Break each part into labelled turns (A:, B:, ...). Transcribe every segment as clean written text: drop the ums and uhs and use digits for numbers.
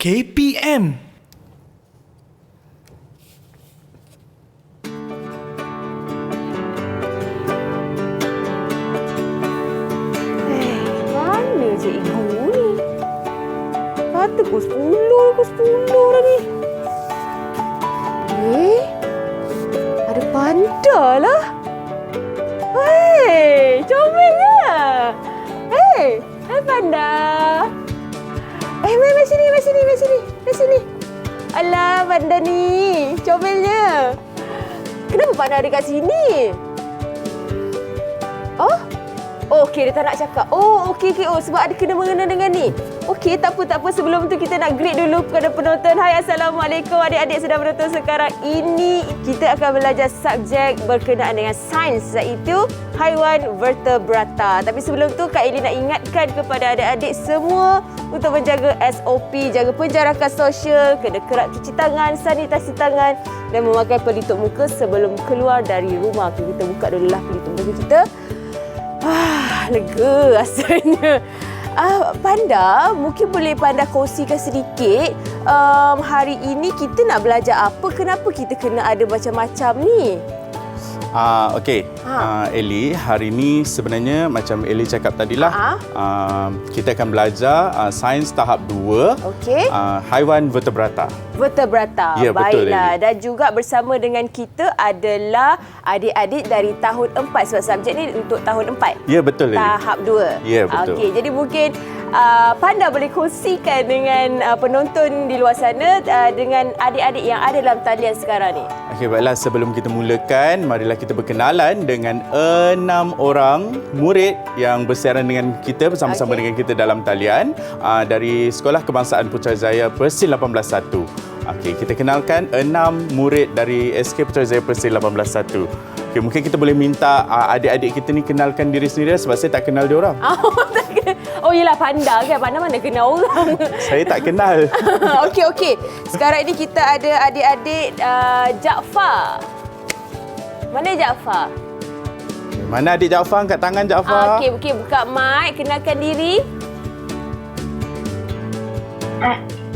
A: KPM.
B: Mana cikgu ni? Kata pukul 10 dah ni. Ada panda lah. Hei, comelnya. Hei panda. Mai sini. Alah, panda ni. Comelnya. Kenapa panda ada kat sini? Oh? Okey, dia tak nak cakap. Okey. Sebab ada kena-mengena dengan ni. Okey, tak apa. Sebelum tu kita nak greet dulu kepada penonton. Hai, Assalamualaikum adik-adik sedang menonton sekarang ini. Kita akan belajar subjek berkenaan dengan sains, iaitu haiwan vertebrata. Tapi sebelum tu, Kak Eli nak ingatkan kepada adik-adik semua untuk menjaga SOP, jaga penjarakan sosial, kena kerap cuci tangan, sanitasi tangan dan memakai pelitup muka sebelum keluar dari rumah. Okay, kita buka dululah pelitup muka kita. Lega rasanya. Panda, mungkin boleh Panda kongsikan sedikit hari ini kita nak belajar apa? Kenapa kita kena ada macam-macam ni?
C: Okey, Eli, hari ini sebenarnya macam Eli cakap tadilah, kita akan belajar sains tahap 2, haiwan vertebrata.
B: Ya, baiklah. Betul, dan juga bersama dengan kita adalah adik-adik dari tahun 4 sebab subjek ni untuk tahun 4.
C: Ya, betul.
B: Tahap 2.
C: Ya, betul.
B: Okey, jadi mungkin Panda boleh kongsikan dengan penonton di luar sana dengan adik-adik yang ada dalam talian sekarang ni.
C: Okey, baiklah, sebelum kita mulakan, marilah kita berkenalan dengan 6 orang murid yang bersiaran dengan kita bersama-sama dengan kita dalam talian dari Sekolah Kebangsaan Putrajaya Persil 181. Okey, kita kenalkan 6 murid dari SK Putrajaya Persil 181. Okey, mungkin kita boleh minta adik-adik kita ni kenalkan diri sendiri sebab saya tak kenal dia orang.
B: Yelah, Panda kan. Panda mana kenal orang.
C: Saya tak kenal.
B: Okey. Sekarang ini kita ada adik-adik Jaafar. Mana Jaafar?
C: Mana adik Jaafar? Angkat tangan Jaafar.
B: Okey, buka mic. Kenalkan diri.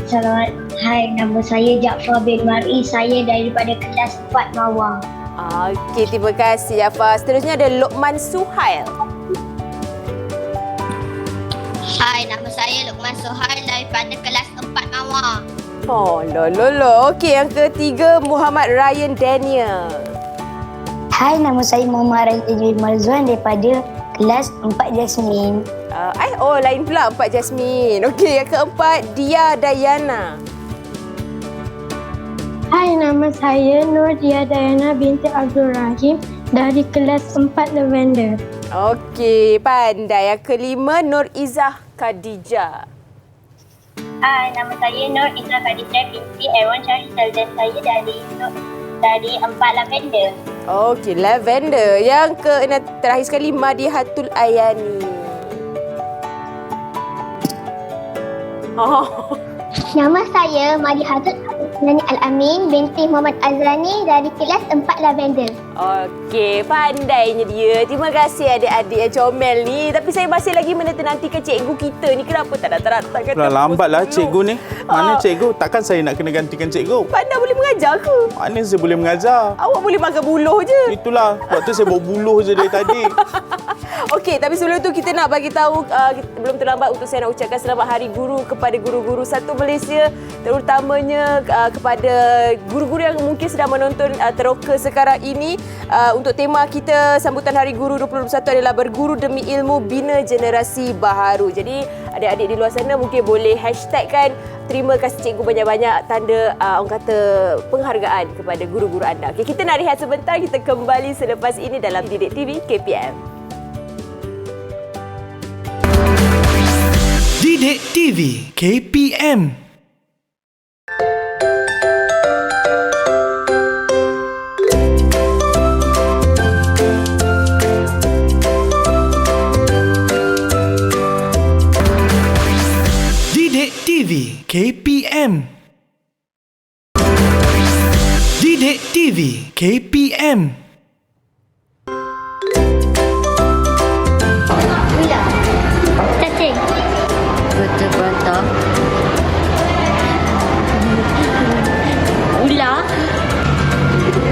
D: Selamat. Hai, nama saya Jaafar bin Mar'i. Saya daripada kelas 4 Mawar.
B: Okey, terima kasih Jaafar. Seterusnya ada Luqman Suhail.
E: Hai, nama saya Luqman Suhail daripada kelas 4 Mawar.
B: Okey, yang ketiga Muhammad Ryan Daniel.
D: Hai, nama saya Muhammad Rajin Marzuan daripada kelas 4 Jasmine.
B: Lain pula 4 Jasmine. Okey, yang keempat Dia Dayana.
F: Hai, nama saya Nur Dia Dayana binti Abdul Rahim dari kelas 4 Lavender.
B: Okey, pandai. Yang kelima Nur Izzah Khadijah.
D: Hai, nama saya Nur Izzah Khadijah binti Erwan Syarifal dan saya dari 4 Lavender.
B: Okey, Lavender. Yang terakhir sekali Madihatul Ayani.
D: Nama saya Madihatul Ayani Al-Amin binti Muhammad Azrani dari kelas 4 Lavender.
B: Okey, pandainya dia. Terima kasih adik-adik yang comel ni. Tapi saya masih lagi menanti-nantikan cikgu kita ni. Kenapa tak datang-datang?
C: Lambatlah cikgu ni. Mana cikgu? Takkan saya nak kena gantikan cikgu?
B: Panda boleh mengajar ke?
C: Mana saya boleh mengajar?
B: Awak boleh makan buluh je.
C: Itulah. Waktu saya bawa buluh je dari tadi.
B: Okey, tapi sebelum tu kita nak bagi tahu belum terlambat untuk saya nak ucapkan selamat Hari Guru kepada guru-guru satu Malaysia, terutamanya kepada guru-guru yang mungkin sedang menonton teroka sekarang ini. Untuk tema kita sambutan Hari Guru 2021 adalah berguru demi ilmu bina generasi baharu. Jadi adik-adik di luar sana mungkin boleh hashtagkan terima kasih cikgu banyak-banyak tanda orang kata penghargaan kepada guru-guru anda. Okey, kita nak rehat sebentar, kita kembali selepas ini dalam Didik TV KPM.
A: Didik TV KPM. Didik TV KPM. Didik TV KPM.
D: Cacing.
E: Vertebrata.
F: Ular.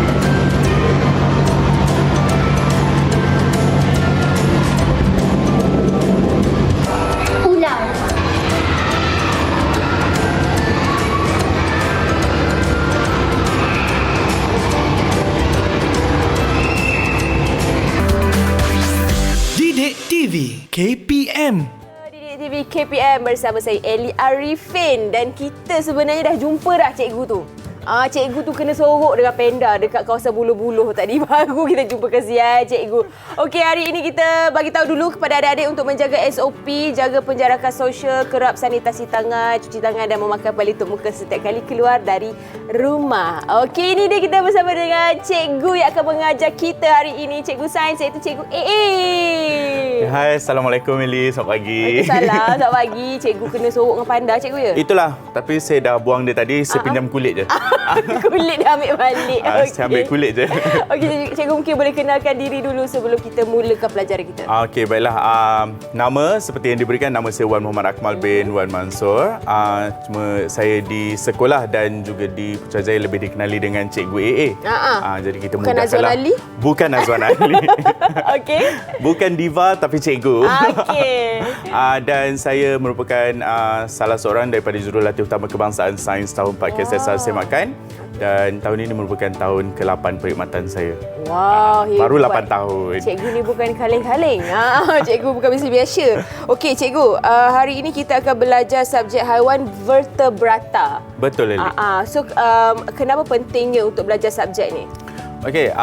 A: Didik TV KPM.
B: Didik TV KPM bersama saya Eli Arifin dan kita sebenarnya dah jumpa dah cikgu tu. Cikgu tu kena sorok dengan panda dekat kawasan Buluh-Buluh tadi. Baru kita jumpa, kesian cikgu. Okey, hari ini kita bagi tahu dulu kepada adik-adik untuk menjaga SOP, jaga penjarakan sosial, kerap sanitasi tangan, cuci tangan dan memakai pelitup muka setiap kali keluar dari rumah. Okey, ini dia kita bersama dengan cikgu yang akan mengajar kita hari ini, cikgu sains iaitu cikgu AA.
C: Hai, Assalamualaikum Eli. Selamat pagi.
B: Waalaikumsalam. Selamat pagi. Cikgu kena sorok dengan panda cikgu ya?
C: Itulah, tapi saya dah buang dia tadi, saya pinjam kulit je.
B: Kulit dah ambil balik.
C: Saya ambil kulit je.
B: Okey, cikgu mungkin boleh kenalkan diri dulu sebelum kita mulakan pelajaran kita.
C: Okey, baiklah. Nama seperti yang diberikan, nama saya Wan Muhammad Akmal bin Wan Mansur. Cuma saya di sekolah dan juga di Putrajaya lebih dikenali dengan Cikgu AA. Jadi kita
B: Bukan Azwan
C: mudahkanlah.
B: Ali?
C: Bukan Azwan Ali.
B: Okey.
C: Bukan diva tapi cikgu.
B: Okey.
C: Dan saya merupakan salah seorang daripada jurulatih utama Kebangsaan Sains tahun 4 KSSR Semakan. Dan tahun ini merupakan tahun ke-8 perkhidmatan saya.
B: Wah, hebat.
C: Baru 8 tahun.
B: Cikgu ni bukan kaleng-kaleng. Cikgu bukan biasa-biasa. Okey, cikgu. Hari ini kita akan belajar subjek haiwan vertebrata.
C: Betul, Lili.
B: So, kenapa pentingnya untuk belajar subjek ni?
C: Okey,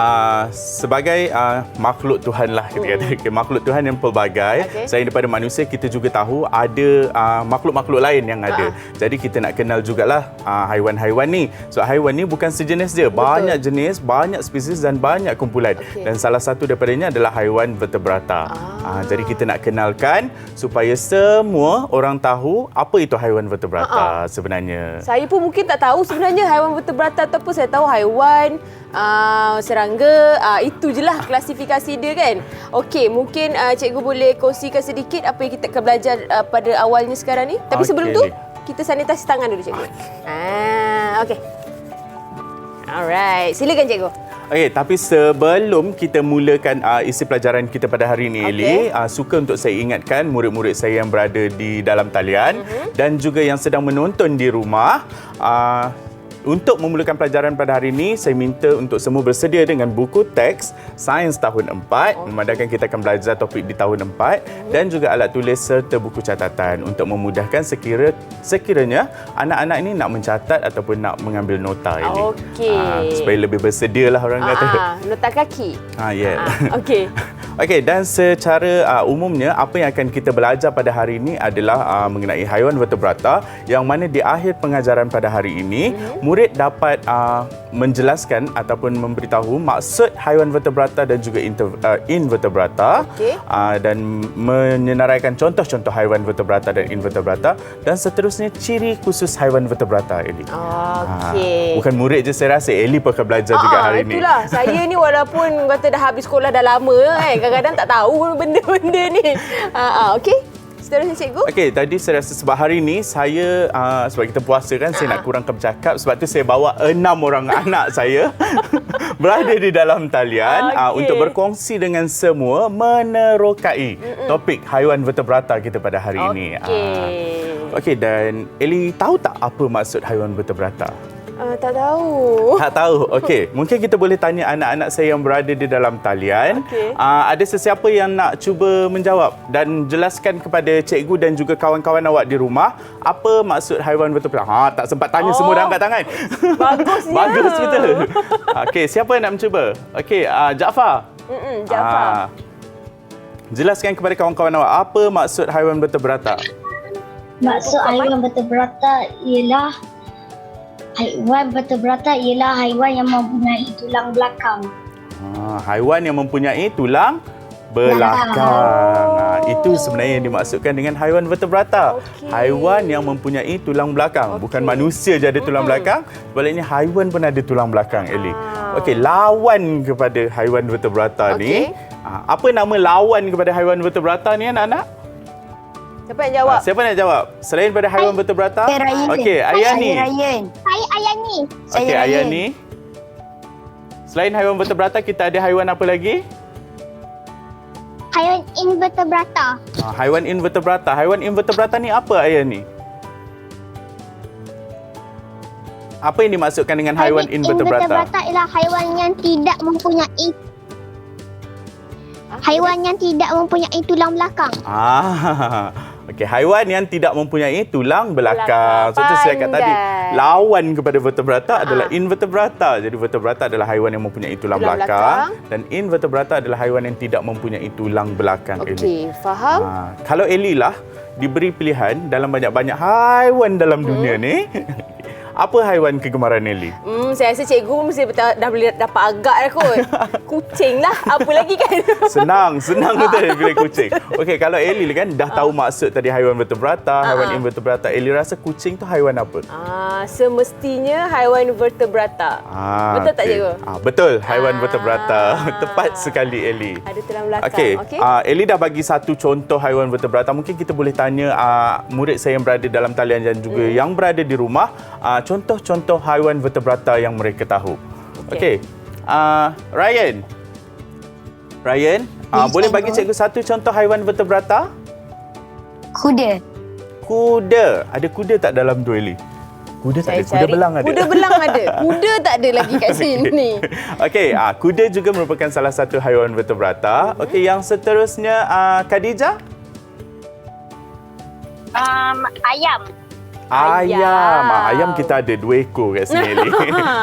C: sebagai makhluk Tuhan lah kita kata. Okay, makhluk Tuhan yang pelbagai. Selain daripada manusia, kita juga tahu ada makhluk-makhluk lain yang ada. Jadi kita nak kenal jugalah haiwan-haiwan ni. So haiwan ni bukan sejenis je. Banyak jenis, banyak spesies dan banyak kumpulan. Dan salah satu daripadanya adalah haiwan vertebrata. Jadi kita nak kenalkan supaya semua orang tahu apa itu haiwan vertebrata sebenarnya.
B: Saya pun mungkin tak tahu sebenarnya haiwan vertebrata tu apa. Saya tahu haiwan, serangga, itu je lah klasifikasi dia kan. Okey, mungkin cikgu boleh kongsikan sedikit apa yang kita akan belajar pada awalnya sekarang ni. Tapi sebelum tu, kita sanitasi tangan dulu cikgu. Okey. Alright, silakan cikgu.
C: Okey, tapi sebelum kita mulakan isi pelajaran kita pada hari ini, Eli, suka untuk saya ingatkan murid-murid saya yang berada di dalam talian dan juga yang sedang menonton di rumah, untuk memulakan pelajaran pada hari ini, saya minta untuk semua bersedia dengan buku teks Sains tahun 4, memandangkan kita akan belajar topik di tahun 4 dan juga alat tulis serta buku catatan untuk memudahkan sekiranya anak-anak ini nak mencatat ataupun nak mengambil nota ini.
B: Okey.
C: Supaya lebih bersedialah orang kata.
B: Nota kaki. Okey.
C: Okey, dan secara umumnya apa yang akan kita belajar pada hari ini adalah mengenai haiwan vertebrata yang mana di akhir pengajaran pada hari ini murid dapat menjelaskan ataupun memberitahu maksud haiwan vertebrata dan juga invertebrata, dan menyenaraikan contoh-contoh haiwan vertebrata dan invertebrata dan seterusnya ciri khusus haiwan vertebrata, Eli. Bukan murid je, saya rasa Eli pun akan belajar juga hari ini.
B: Itulah, saya ni walaupun kata dah habis sekolah dah lama kan, kadang-kadang tak tahu benda-benda ni. Okey. Seterusnya cikgu. Okey,
C: tadi saya rasa sebab hari ini saya sebab kita puasa kan, saya nak kurangkan bercakap, sebab tu saya bawa 6 orang anak saya berada di dalam talian untuk berkongsi dengan semua menerokai topik haiwan vertebrata kita pada hari ini. Okey, dan Eli tahu tak apa maksud haiwan vertebrata?
B: Tak tahu.
C: Tak tahu. Okey, mungkin kita boleh tanya anak-anak saya yang berada di dalam talian. Ada sesiapa yang nak cuba menjawab dan jelaskan kepada cikgu dan juga kawan-kawan awak di rumah apa maksud haiwan vertebrata? Tak sempat tanya, semua dah angkat tangan.
B: Bagusnya.
C: Bagus betul. Okey, siapa yang nak mencuba? Okey, Jaafar.
B: Jaafar.
C: Jelaskan kepada kawan-kawan awak apa maksud haiwan vertebrata?
F: Maksud haiwan vertebrata ialah haiwan yang mempunyai tulang belakang.
C: Haiwan yang mempunyai tulang belakang. Itu sebenarnya yang dimaksudkan dengan haiwan vertebrata. Haiwan yang mempunyai tulang belakang. Bukan manusia je ada tulang belakang, sebaliknya haiwan pun ada tulang belakang, Eli. Okey, lawan kepada haiwan vertebrata ni. Apa nama lawan kepada haiwan vertebrata ni, anak-anak?
B: Siapa yang jawab?
C: Siapa nak jawab? Selain pada haiwan vertebrata? Okey, Ayani.
F: Saya Ayani.
C: Okey, Ayani. Selain haiwan vertebrata, kita ada haiwan apa lagi?
E: Haiwan invertebrata.
C: Haiwan invertebrata. Haiwan invertebrata ni apa ayah ni? Apa yang dimaksudkan dengan haiwan invertebrata?
E: Invertebrata ialah haiwan yang tidak mempunyai tulang belakang.
C: Okey, haiwan yang tidak mempunyai tulang belakang. So, tu saya kata tadi,
B: Pandai.
C: lawan kepada vertebrata adalah invertebrata. Jadi, vertebrata adalah haiwan yang mempunyai tulang belakang. Dan invertebrata adalah haiwan yang tidak mempunyai tulang belakang.
B: Okey, faham?
C: Kalau Ellie lah diberi pilihan dalam banyak-banyak haiwan dalam dunia ni, apa haiwan kegemaran Ellie?
B: Saya rasa cikgu mesti dah boleh dapat agak dah kot. Kucing lah. Apa lagi kan?
C: Senang betul pilih kucing. Okey, kalau Ellie kan dah tahu maksud tadi haiwan vertebrata, haiwan invertebrata. Ellie rasa kucing tu haiwan apa?
B: Semestinya haiwan vertebrata. Betul tak, cikgu?
C: Betul, haiwan vertebrata. Tepat sekali Ellie.
B: Ada tulang belakang.
C: Okey,
B: Okey.
C: Ellie dah bagi satu contoh haiwan vertebrata. Mungkin kita boleh tanya murid saya yang berada dalam talian dan juga yang berada di rumah, contoh-contoh haiwan vertebrata yang mereka tahu. Okey. Ryan, boleh bagi cikgu satu contoh haiwan vertebrata?
E: Kuda.
C: Kuda. Ada kuda tak dalam tu, Ellie? Kuda tak ada. Kuda belang ada.
B: Kuda belang ada. Kuda tak ada lagi kat sini.
C: Okey, kuda juga merupakan salah satu haiwan vertebrata. Okey, yang seterusnya Khadijah?
D: Ayam.
C: Ayam. Ayam kita ada 2 ekor kat sini, Ellie.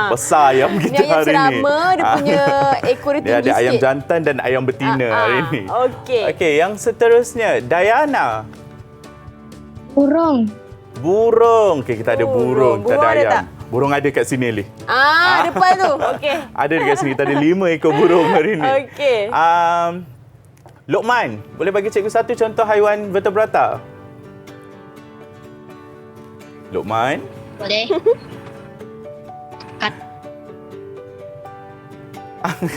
C: Besar ayam kita
B: Ini ayam
C: hari ni.
B: serama, dia punya ekor dia
C: Dia
B: tinggi
C: ada ayam
B: sikit.
C: jantan dan ayam betina hari ni.
B: Okey.
C: Okey, yang seterusnya Diana.
F: Burung.
C: Burung. Okey, kita ada burung. Kita
B: Burung
C: ada
B: ada
C: ayam.
B: tak?
C: Burung ada kat sini, Ellie.
B: Depan tu. Okey.
C: Ada dekat sini. Kita ada 5 ekor burung hari ni.
B: Okey.
C: Luqman, boleh bagi cikgu satu contoh haiwan vertebrata? Luqman?
E: Boleh.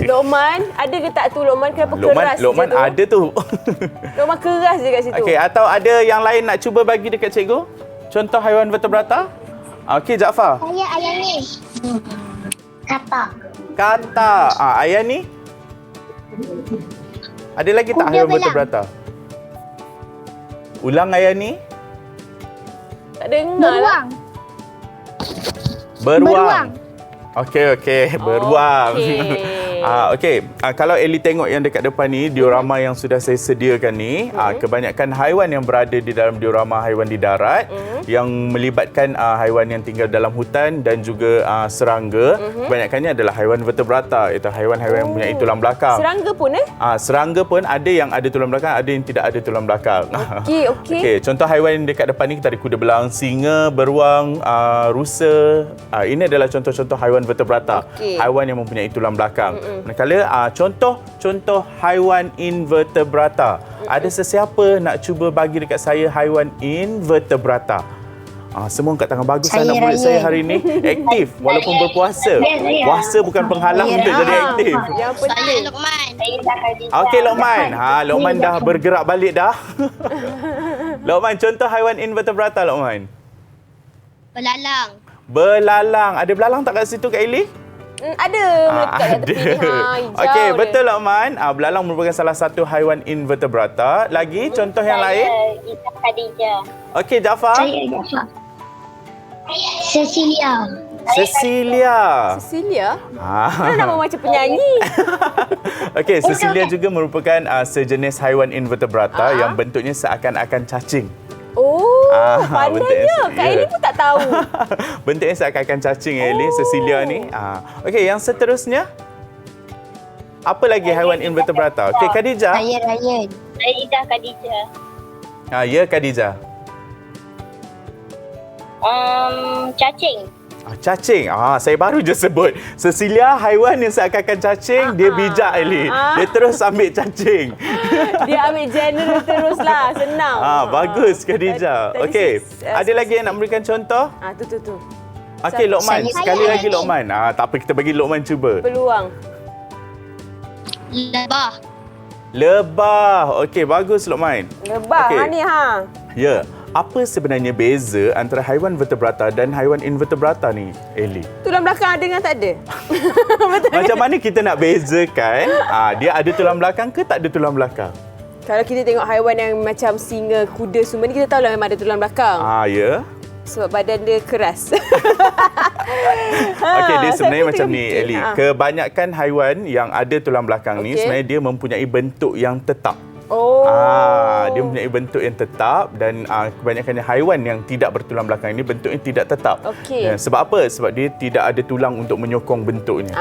B: Luqman, ada ke tak tu Luqman? Kenapa keras
C: Luqman
B: je tu?
C: ada tu.
B: Luqman keras je kat situ.
C: Okey, atau ada yang lain nak cuba bagi dekat cikgu? Contoh haiwan vertebrata? Okey, Jaafar.
E: Ayam ni. Katak.
C: Katak. Ayam ni? Ada lagi tak
E: Kuda
C: haiwan
E: belang.
C: vertebrata? Ulang ayam ni?
B: Tak dengar lah.
C: Beruang. Okey, beruang.
B: Okey.
C: Kalau Ellie tengok yang dekat depan ni, diorama yang sudah saya sediakan ni, kebanyakan haiwan yang berada di dalam diorama haiwan di darat yang melibatkan haiwan yang tinggal dalam hutan dan juga serangga. Kebanyakannya adalah haiwan vertebrata, iaitu haiwan-haiwan yang mempunyai tulang belakang.
B: Serangga pun
C: Serangga pun ada yang ada tulang belakang, ada yang tidak ada tulang belakang.
B: Okey.
C: Contoh haiwan yang dekat depan ni kita ada kuda belang, singa, beruang, rusa. Ini adalah contoh-contoh haiwan vertebrata. Haiwan yang mempunyai tulang belakang. Manakala contoh haiwan invertebrata. Ada sesiapa nak cuba bagi dekat saya haiwan invertebrata? Semua angkat tangan. Bagus anak murid saya hari ini. Aktif walaupun berpuasa. Puasa bukan penghalang untuk jadi aktif.
B: Yang
E: Saya
B: penting.
E: Luqman.
C: Okey, Luqman. Luqman dah bergerak balik dah. Luqman, contoh haiwan invertebrata, Luqman.
E: Belalang.
C: Belalang. Ada belalang tak kat situ, Kak Eli?
B: Ada melekat kat tepi ni. Hijau
C: Okey,
B: dia.
C: betul Luqman. Belalang merupakan salah satu haiwan invertebrata. Lagi contoh yang lain?
D: Ita Khadijah.
C: Okey, Jaafar.
E: Cecilia.
C: Cecilia.
B: Cecilia? Mana nama macam penyanyi?
C: Okey, Cecilia juga merupakan sejenis haiwan invertebrata yang bentuknya seakan-akan cacing.
B: Pandainya. Kak Eli pun tak tahu.
C: Bentuknya seakan-akan cacing, Eli, Cecilia ni. Okey, yang seterusnya? Apa lagi haiwan invertebrata? Okey, Khadijah.
E: Ryan.
D: Saya Ida Khadijah.
C: Ya, Khadijah.
D: Cacing.
C: Cacing. Saya baru je sebut. Cecilia haiwan yang seakan-akan cacing, dia bijak, Eli. Dia terus ambil cacing.
B: Dia ambil general teruslah. Senang.
C: Bagus, Khadijah.
B: Tadi
C: Okey. Ada lagi yang nak memberikan contoh?
B: Tu.
C: Okey, Luqman.
E: Saya
C: Sekali lagi,
E: lagi.
C: Luqman. Tak apa, kita bagi Luqman cuba.
B: Peluang.
E: Lebah.
C: Lebah. Okey, bagus, Luqman.
B: Lebah.
C: Okey.
B: Ni
C: Ya. Apa sebenarnya beza antara haiwan vertebrata dan haiwan invertebrata ni, Ellie?
B: Tulang belakang ada dengan tak ada? Betul
C: Macam
B: ke?
C: mana kita nak bezakan dia ada tulang belakang ke tak ada tulang belakang?
B: Kalau kita tengok haiwan yang macam singa, kuda semua ni, kita tahu lah memang ada tulang belakang.
C: Ya.
B: Sebab badan dia keras.
C: Okey, dia sebenarnya
B: saya
C: macam
B: tengah
C: ni,
B: fikir.
C: Ellie. Kebanyakan haiwan yang ada tulang belakang ni
B: Okey.
C: sebenarnya dia mempunyai bentuk yang tetap.
B: Oh.
C: Dia mempunyai bentuk yang tetap dan kebanyakannya haiwan yang tidak bertulang belakang ini bentuknya tidak tetap.
B: Okey.
C: Sebab apa? Sebab dia tidak ada tulang untuk menyokong bentuknya.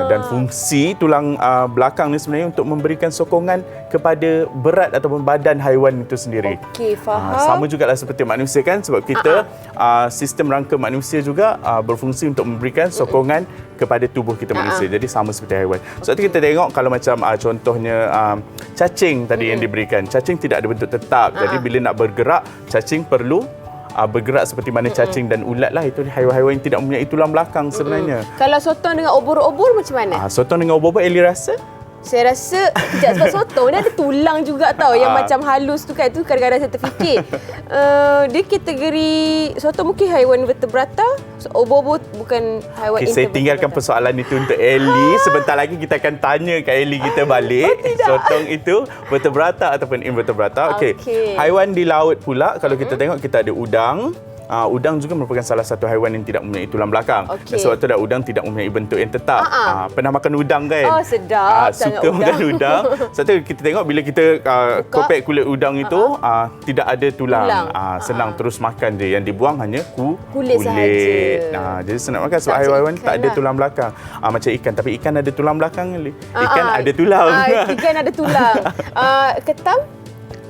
C: Dan fungsi tulang belakang ni sebenarnya untuk memberikan sokongan kepada berat ataupun badan haiwan itu sendiri.
B: Okey, faham.
C: Sama jugalah seperti manusia kan, sebab kita sistem rangka manusia juga berfungsi untuk memberikan sokongan kepada tubuh kita manusia. Jadi sama seperti haiwan. Sebab tu kita tengok kalau macam contohnya cacing tadi yang diberikan. Cacing tidak ada bentuk tetap. Jadi bila nak bergerak, cacing perlu bergerak seperti mana cacing dan ulat lah. Itu haiwan-haiwan yang tidak mempunyai tulang belakang sebenarnya.
B: Kalau sotong dengan obor-obor macam mana?
C: Sotong dengan obor-obor, Ellie rasa?
B: Saya rasa sekejap, sebab sotong ni ada tulang juga tau yang macam halus tu kan. Tu kadang-kadang saya terfikir. Dia kategori sotong mungkin haiwan vertebrata, obor-obor bukan haiwan
C: Saya tinggalkan persoalan itu untuk Ellie. Sebentar lagi kita akan tanya ke Ellie kita balik. Sotong itu vertebrata ataupun invertebrata. Okey. Haiwan di laut pula, kalau kita tengok kita ada udang. Udang juga merupakan salah satu haiwan yang tidak mempunyai tulang belakang. Dan sebab itu udang tidak mempunyai bentuk yang tetap. Pernah makan udang kan?
B: Oh, sedap.
C: Suka makan udang. Sebab itu kita tengok bila kita kopek kulit udang itu tidak ada tulang. Senang terus makan je. Yang dibuang hanya kulit.
B: sahaja.
C: Jadi senang makan sebab haiwan tak ada tulang belakang. Macam ikan. Tapi ikan ada tulang belakang. Ikan ada tulang.
B: Ikan ada tulang. Ketam?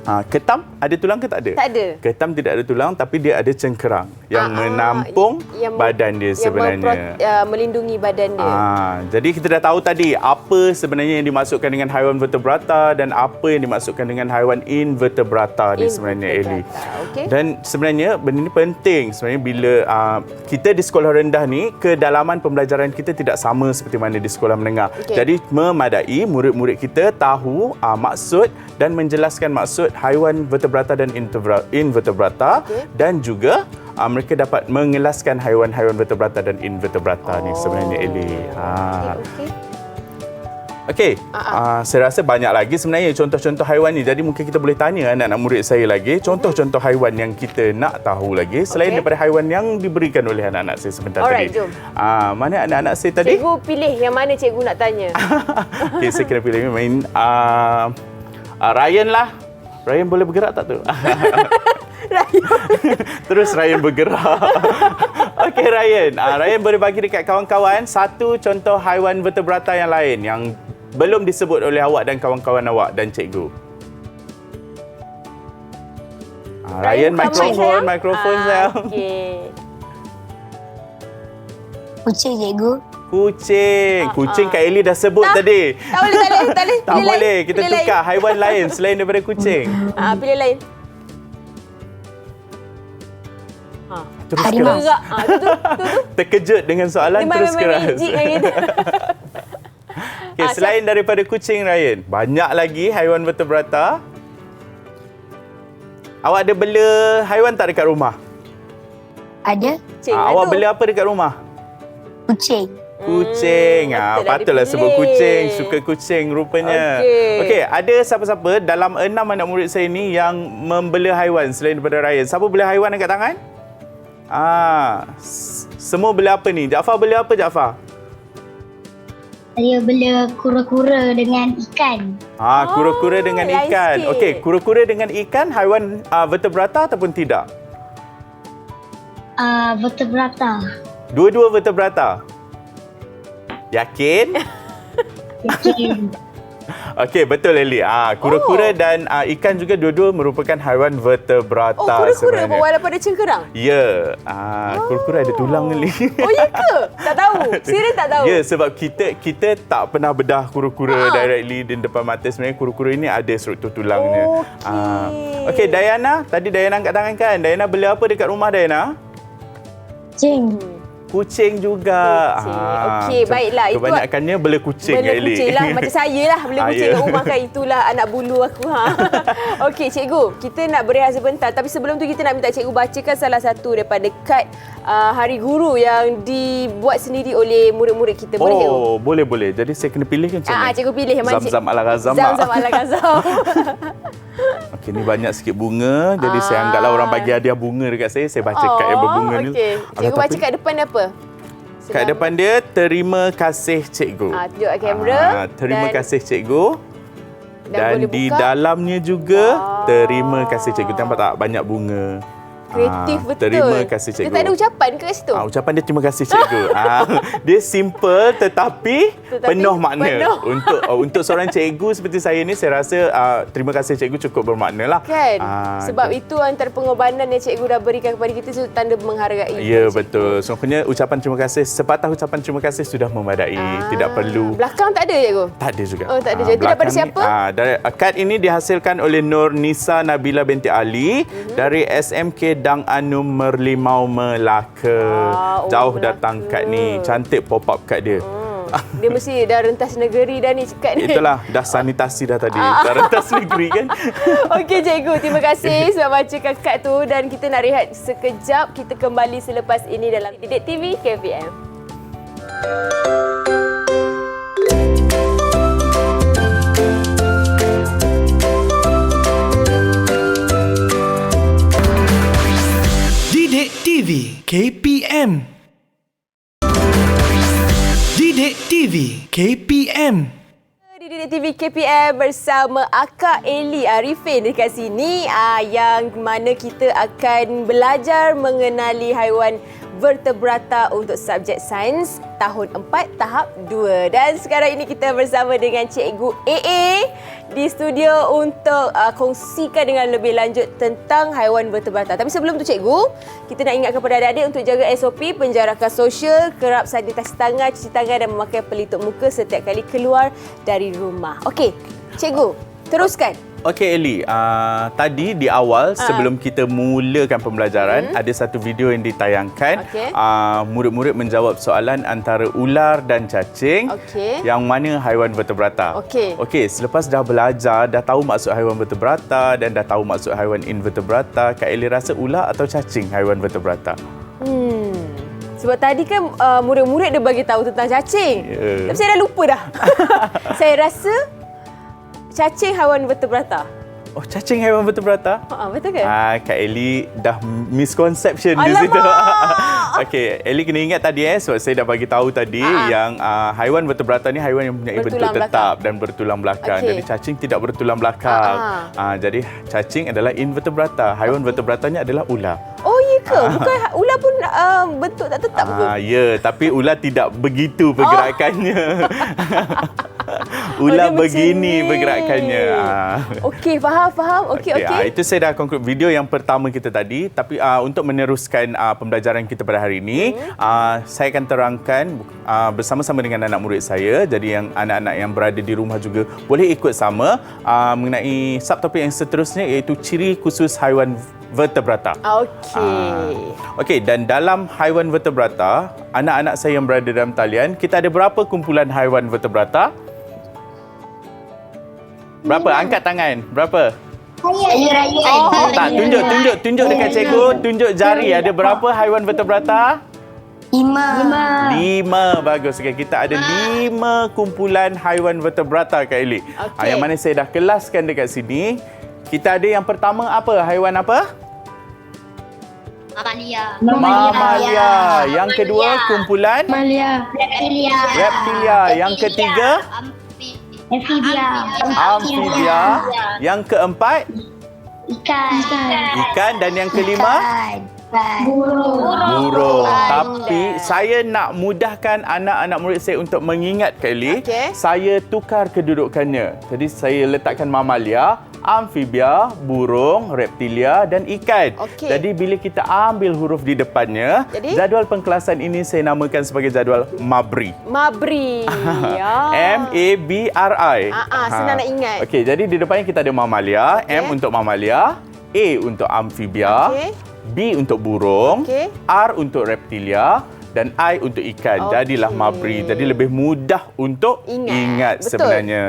C: Ketam ada tulang ke tak ada?
B: Tak ada.
C: Ketam tidak ada tulang tapi dia ada cengkerang yang menampung badan dia sebenarnya.
B: Yang melindungi badan dia.
C: Jadi kita dah tahu tadi apa sebenarnya yang dimaksudkan dengan haiwan vertebrata dan apa yang dimaksudkan dengan haiwan invertebrata ni sebenarnya, Ellie.
B: Okay.
C: Dan sebenarnya benda ni penting sebenarnya bila kita di sekolah rendah ni kedalaman pembelajaran kita tidak sama seperti mana di sekolah menengah. Jadi memadai murid-murid kita tahu maksud dan menjelaskan maksud haiwan vertebrata dan invertebrata dan juga mereka dapat mengelaskan haiwan-haiwan vertebrata dan invertebrata ni sebenarnya, Ellie. Okey. Saya rasa banyak lagi sebenarnya contoh-contoh haiwan ni. Jadi mungkin kita boleh tanya anak-anak murid saya lagi contoh-contoh haiwan yang kita nak tahu lagi selain daripada haiwan yang diberikan oleh anak-anak saya sebentar tadi.
B: Jom.
C: Mana anak-anak saya tadi?
B: Cikgu pilih yang mana cikgu nak tanya.
C: Okey, saya kena pilih main Ryan lah. Ryan boleh bergerak tak tu? Terus Ryan bergerak. Okey, Ryan. Ryan boleh bagi dekat kawan-kawan satu contoh haiwan vertebrata yang lain yang belum disebut oleh awak dan kawan-kawan awak dan cikgu. Ryan, mikrofon sayang.
B: Okey.
G: Kucing, cikgu.
C: Kucing Kak Ellie dah sebut tadi.
B: Tak boleh.
C: Tak boleh. Kita tukar haiwan lain selain daripada kucing.
B: Pilih lain.
C: Terus
G: Harimau.
C: keras.
B: Tu.
C: Terkejut dengan soalan
B: Dia
C: terus
B: main
C: keras.
B: magic dengan kita.
C: Okay, selain daripada kucing, Ryan, banyak lagi haiwan vertebrata. Awak ada bela haiwan tak dekat rumah?
G: Ada.
C: Awak bela apa dekat rumah?
G: Kucing.
C: Kucing.
B: betul lah
C: Patutlah
B: dia
C: sebut
B: pilih.
C: kucing. Suka kucing rupanya. Okey, ada siapa-siapa dalam 6 anak murid saya ni yang membela haiwan selain daripada Ryan? Siapa bela haiwan angkat tangan? Semua bela apa ni? Jaafar bela apa, Jaafar?
G: Saya bela kura-kura dengan ikan.
C: Kura-kura dengan
B: lain
C: ikan.
B: sikit.
C: Okey, kura-kura dengan ikan haiwan vertebrata ataupun tidak?
G: Vertebrata.
C: Dua-dua vertebrata. Yakin?
G: Yakin.
C: Okey, betul, Ellie. Kura-kura dan ikan juga dua-dua merupakan haiwan vertebrata
B: Kura-kura
C: sebenarnya.
B: walaupun ada cengkerang?
C: Ya. Kura-kura ada tulang, Ellie.
B: Oh, ya ke? Tak tahu. Serius tak tahu?
C: Ya, sebab kita tak pernah bedah kura-kura directly di depan mata. Sebenarnya kura-kura ini ada struktur tulangnya. Okey, Diana. Tadi Diana angkat tangan kan? Diana bela apa dekat rumah, Diana?
F: Kucing.
C: Kucing juga.
B: Okey, baiklah. Itu
C: Kebanyakannya bela kucing,
B: bela
C: Eli.
B: kucing lah. Macam saya lah bela kucing kat rumah kan. Itulah anak bulu aku. Okey, cikgu. Kita nak berehat sebentar. Tapi sebelum tu kita nak minta cikgu bacakan salah satu daripada kad Hari Guru yang dibuat sendiri oleh murid-murid kita. Boleh, cikgu?
C: Oh, boleh. Jadi saya kena pilih kan macam ni?
B: Cikgu pilih yang mana?
C: Zam-zam ala Ghazam.
B: Zam-zam ala Ghazam.
C: Okey, ni banyak sikit bunga. Jadi saya anggaplah orang bagi hadiah bunga dekat saya. Saya baca kad yang berbunga ni.
B: Okey. Cikgu baca kat depan dia apa?
C: Kat depan dia, terima kasih cikgu.
B: Tunjuk kat kamera.
C: Terima kasih cikgu. Dan
B: boleh
C: di
B: buka.
C: dalamnya juga, terima kasih cikgu. Nampak tak? Banyak bunga.
B: Kreatif betul.
C: Terima kasih cikgu.
B: Dia tak ada ucapan ke kat situ?
C: Ucapan dia terima kasih cikgu. Dia simple tetapi penuh makna.
B: penuh.
C: Untuk seorang cikgu seperti saya ni, saya rasa terima kasih cikgu cukup bermakna lah.
B: Kan? Sebab itu antara pengorbanan yang cikgu dah berikan kepada kita itu tanda menghargai.
C: Ya, betul. Sebenarnya ucapan terima kasih, sepatah ucapan terima kasih sudah memadai. Tidak perlu.
B: Belakang tak ada, cikgu?
C: Tak ada juga.
B: Oh, tak ada. Jadi daripada siapa?
C: Kad ini dihasilkan oleh Nur Nisa Nabila binti Ali dari SMK Dang Anum Merlimau Melaka. Jauh datang kad ni. Cantik pop-up kad dia.
B: Dia mesti dah rentas negeri dah ni kad ni.
C: Itulah, dah sanitasi dah tadi. Dah rentas negeri kan.
B: Okey cikgu, terima kasih sebab bacakan kad tu dan kita nak rehat sekejap. Kita kembali selepas ini dalam Didik TV KPM.
A: Didik TV KPM. Didik TV KPM.
B: Di Didik TV KPM bersama Akak Eli Arifin dekat sini yang mana kita akan belajar mengenali haiwan vertebrata untuk subjek sains tahun 4 tahap 2. Dan sekarang ini kita bersama dengan Cikgu AA di studio untuk kongsikan dengan lebih lanjut tentang haiwan vertebrata. Tapi sebelum tu cikgu, kita nak ingatkan kepada adik-adik untuk jaga SOP, penjarakan sosial, kerap sanitasi tangan, cuci tangan dan memakai pelitup muka setiap kali keluar dari rumah. Okey, cikgu, teruskan.
C: Okey Eli, tadi di awal sebelum kita mulakan pembelajaran ada satu video yang ditayangkan. Murid-murid menjawab soalan antara ular dan cacing. Yang mana haiwan vertebrata. Okey, selepas dah belajar, dah tahu maksud haiwan vertebrata dan dah tahu maksud haiwan invertebrata, Kak Eli rasa ular atau cacing haiwan vertebrata?
B: Sebab tadi kan murid-murid dia bagi tahu tentang cacing. Tapi saya dah lupa dah. Saya rasa cacing haiwan vertebrata.
C: Oh, cacing haiwan vertebrata?
B: Betul ke?
C: Kak Eli dah misconception di situ. Okey, Eli kena ingat tadi sebab saya dah bagi tahu tadi yang haiwan vertebrata ni haiwan yang mempunyai bentuk tetap dan bertulang belakang. Jadi cacing tidak bertulang belakang. Jadi cacing adalah invertebrata. Haiwan vertebratanya adalah ular.
B: Oh, ya ke? Bukan ular pun bentuk tak tetap ke?
C: Ya, tapi ular tidak begitu pergerakannya. Ular begini pergerakannya.
B: Okey, faham. Okey.
C: Itu saya dah conclude video yang pertama kita tadi. Tapi untuk meneruskan pembelajaran kita pada hari ini, saya akan terangkan bersama-sama dengan anak murid saya. Jadi yang anak-anak yang berada di rumah juga boleh ikut sama mengenai subtopik yang seterusnya, iaitu ciri khusus haiwan vertebrata. Okey, dan dalam haiwan vertebrata, anak-anak saya yang berada dalam talian, kita ada berapa kumpulan haiwan vertebrata? Berapa? Angkat tangan. Berapa? Tak, tunjuk dekat cikgu. Tunjuk jari. Ada berapa haiwan vertebrata? 5. Bagus. Okay. Kita ada 5 kumpulan haiwan vertebrata, Kak Eli. Yang mana saya dah kelaskan dekat sini. Kita ada yang pertama apa? Haiwan apa? Mamalia. Yang kedua kumpulan? Reptilia. Yang ketiga? Amfibia. Yang keempat? Ikan. Dan yang kelima? Burung. Tapi saya nak mudahkan anak-anak murid saya untuk mengingat, Kak Eli. Saya tukar kedudukannya. Jadi saya letakkan mamalia, amfibia, burung, reptilia dan ikan. Jadi bila kita ambil huruf di depannya, jadual pengkelasan ini saya namakan sebagai jadual MABRI. M-A-B-R-I.
B: Senang nak ingat.
C: Okey, jadi di depannya kita ada mamalia, M untuk mamalia, A untuk amfibia, B untuk burung, R untuk reptilia, dan I untuk ikan.
B: Okey.
C: Jadilah Mabri. Jadi lebih mudah untuk ingat
B: Betul.
C: sebenarnya.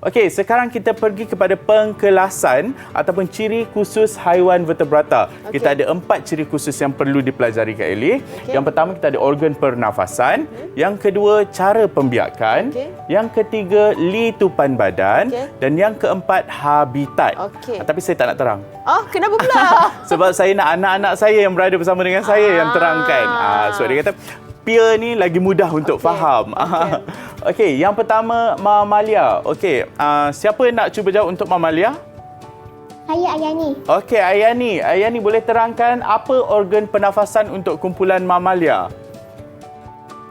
C: Okey, sekarang kita pergi kepada pengkelasan ataupun ciri khusus haiwan vertebrata. Kita ada 4 ciri khusus yang perlu dipelajari Kak Eli. Yang pertama kita ada organ pernafasan, yang kedua cara pembiakan, yang ketiga litupan badan dan yang keempat habitat. Tapi saya tak nak terang.
B: Oh, kenapa pula?
C: Sebab saya nak anak-anak saya yang berada bersama dengan saya yang terangkan. So dia kata peer ni lagi mudah untuk faham. Okey, yang pertama mamalia. Okey, siapa nak cuba jawab untuk mamalia?
G: Saya Ayani.
C: Okey, Ayani. Ayani boleh terangkan apa organ pernafasan untuk kumpulan mamalia?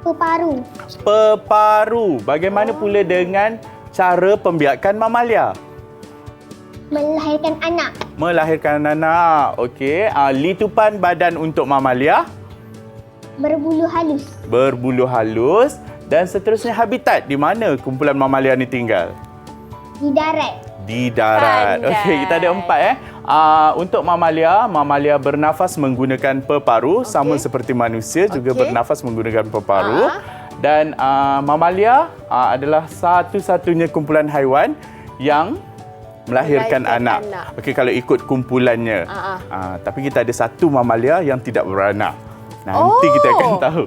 G: Peparu.
C: Peparu. Bagaimana pula dengan cara pembiakan mamalia?
G: Melahirkan anak.
C: Melahirkan anak. Okey, litupan badan untuk mamalia?
G: Berbulu halus.
C: Berbulu halus. Dan seterusnya habitat. Di mana kumpulan mamalia ni tinggal?
G: Di darat.
C: Di darat.
B: Pandai.
C: Okey, kita ada 4 Untuk mamalia bernafas menggunakan peparu, sama seperti manusia juga bernafas menggunakan peparu. Dan mamalia adalah satu-satunya kumpulan haiwan yang melahirkan anak. Okey, kalau ikut kumpulannya. Tapi kita ada satu mamalia yang tidak beranak. Nanti kita akan tahu.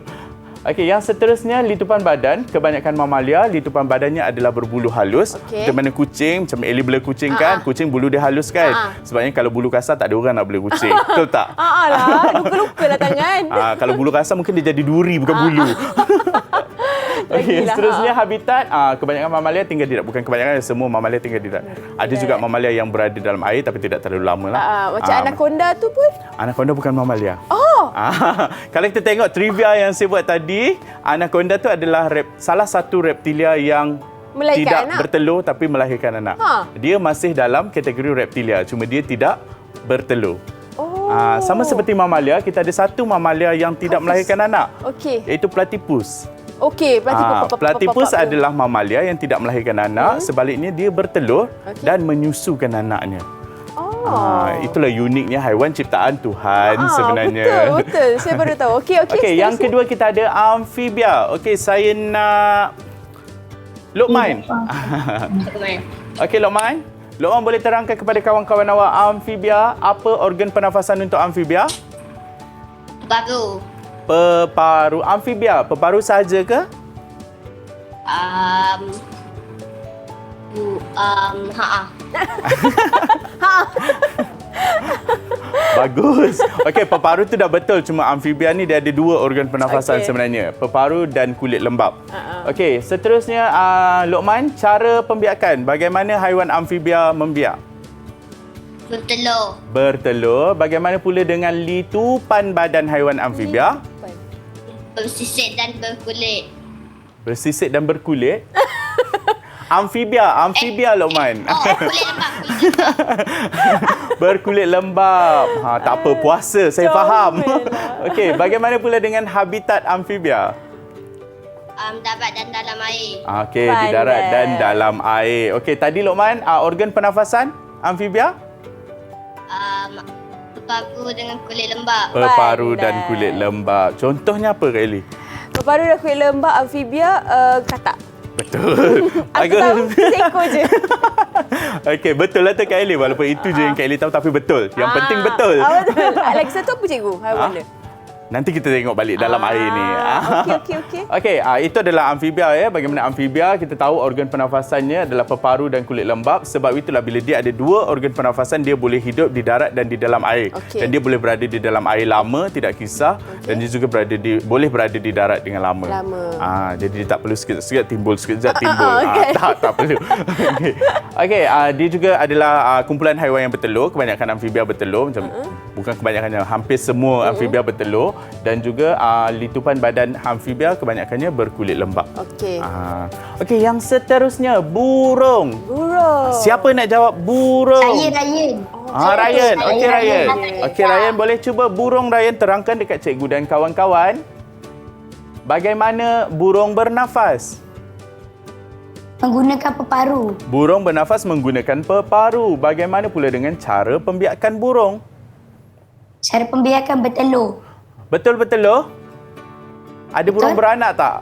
C: Okey, yang seterusnya litupan badan. Kebanyakan mamalia litupan badannya adalah berbulu halus. Di mana kucing, macam Eli bela kucing kan, kucing bulu dia halus kan. Sebabnya kalau bulu kasar tak ada orang nak bela kucing. Betul tak?
B: Lah, luka-luka lah tangan.
C: Kalau bulu kasar mungkin dia jadi duri bukan bulu. Okey, seterusnya habitat. Kebanyakan mamalia tinggal di darat. Bukan kebanyakan, semua mamalia tinggal di darat. Ada juga mamalia yang berada dalam air tapi tidak terlalu lama lah.
B: Macam anaconda tu pun?
C: Anaconda bukan mamalia.
B: Oh.
C: Kalau kita tengok trivia yang saya buat tadi, anaconda tu adalah salah satu reptilia yang
B: Melahirkan
C: tidak
B: anak?
C: bertelur tapi melahirkan anak. Dia masih dalam kategori reptilia, cuma dia tidak bertelur. Sama seperti mamalia, kita ada satu mamalia yang tidak melahirkan anak.
B: Okey.
C: Iaitu platypus.
B: Okey,
C: Platypus adalah mamalia yang tidak melahirkan anak. Sebaliknya dia bertelur dan menyusukan anaknya. Itulah uniknya haiwan ciptaan Tuhan sebenarnya.
B: Betul. Saya baru tahu. Okey,
C: yang kedua kita ada amfibia. Okey, saya nak Luqman. Okey, Luqman. Luqman boleh terangkan kepada kawan-kawan awak amfibia, apa organ pernafasan untuk amfibia?
E: Baru.
C: Peparu. Amfibia, peparu saja ke? Bagus. Okey, peparu tu dah betul. Cuma amfibia ni dia ada 2 organ pernafasan sebenarnya. Peparu dan kulit lembap. Okey, seterusnya Luqman, cara pembiakan. Bagaimana haiwan amfibia membiak?
E: Bertelur.
C: Bertelur. Bagaimana pula dengan litupan badan haiwan amfibia?
E: Bersisik dan berkulit.
C: Bersisik dan berkulit? Amfibia Luqman.
E: Kulit lembab.
C: Berkulit lembab. Tak apa, puasa, saya faham. Okey, bagaimana pula dengan habitat amfibia?
E: Darat dan dalam air.
C: Okey, di darat dan dalam air. Okey, tadi Luqman, organ pernafasan amfibia?
E: Peparu dengan kulit lembab.
C: Peparu dan kulit lembab. Contohnya apa, Kak Eli?
B: Peparu dan kulit lembab amfibia, katak.
C: Betul.
B: Aku tahu seekor je.
C: Okey, betul lah tu Kak Eli. Walaupun itu je yang Kak Eli tahu, tapi betul. Yang penting betul.
B: Betul. Lagi satu apa cikgu? Haiwan dia?
C: Nanti kita tengok balik dalam air ni.
B: Okey.
C: Okey, itu adalah amfibia ya. Bagaimana amfibia? Kita tahu organ pernafasannya adalah peparu dan kulit lembab. Sebab itulah bila dia ada 2 organ pernafasan, dia boleh hidup di darat dan di dalam air. Dan dia boleh berada di dalam air lama, tidak kisah. Dan dia juga boleh berada di darat dengan lama. Jadi dia tak perlu sekejap timbul, sekejap timbul. Tak perlu. Okey, dia juga adalah kumpulan haiwan yang bertelur. Kebanyakan amfibia bertelur. Bukan kebanyakannya, hampir semua amfibia bertelur. Dan juga litupan badan amfibia kebanyakannya berkulit lembab. Okey, yang seterusnya burung. Siapa nak jawab burung?
G: Saya Ryan.
C: Ryan. Okey, Ryan. Okey, Ryan, boleh cuba burung Ryan terangkan dekat cikgu dan kawan-kawan bagaimana burung bernafas?
G: Menggunakan peparu.
C: Burung bernafas menggunakan peparu. Bagaimana pula dengan cara pembiakan burung?
G: Cara pembiakan bertelur.
C: Betul-betul? Ada burung beranak tak?